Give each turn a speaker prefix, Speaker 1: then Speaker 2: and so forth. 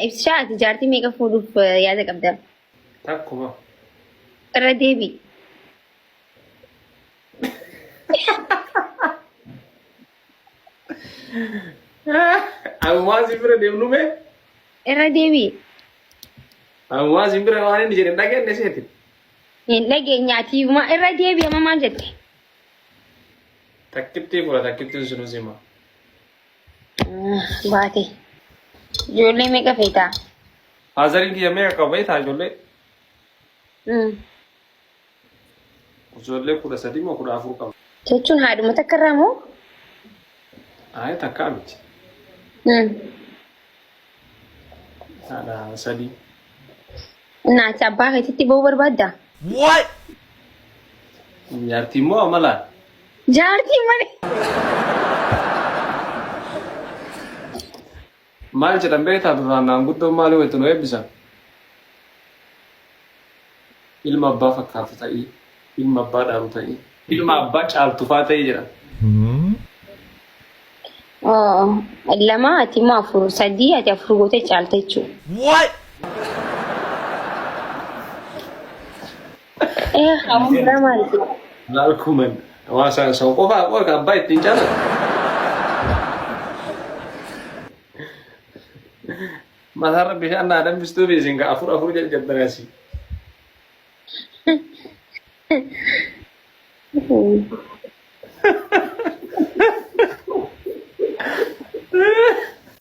Speaker 1: ibsaati jaartii meeqa fuudhuuf yaada qabda?
Speaker 2: Takkuma.
Speaker 1: Irra deebi.
Speaker 2: Ammaa simbira deemnu mee?
Speaker 1: Irra deebi.
Speaker 2: Ammaa simbira waan inni jedhe dhageenye seeti.
Speaker 1: Hin dhageenyaati irra deebi amma maal jette?
Speaker 2: Takkittii fura takkittiin sunus hima.
Speaker 1: Baate. Ijoollee meeqa feetaa?
Speaker 2: Haazariin kiyya meeqa qaba beektaa ijoollee? Ijoollee 13 moo 14 qaba.
Speaker 1: Jechuun haadhuma takka irraa moo?
Speaker 2: Ayi takkaa miti. Haadha 3.
Speaker 1: Naati abbaa keetitti ba'uu barbaaddaa?
Speaker 2: What? Jaartii moo amalaan?
Speaker 1: Jaartii malee.
Speaker 2: Maal jedhan beektaa duraan naanguddoon maalii waytu nu eebbisan? Ilma abbaa fakkaatu ta'ii, ilma abbaa dhaalu ta'ii, ilma abbaa caaltufaa ta'ii jedhan.
Speaker 1: Lama ati moo afur sadii ati afur gootee caalta jechuudha.
Speaker 2: What?
Speaker 1: Hafuura maaliiti?
Speaker 2: Laal kuman hawaasaan son qofaa qofa abbaa ittiin caalan. Mataarra bishaan naa danfistuu fi isin afur afur jajjabbanasi.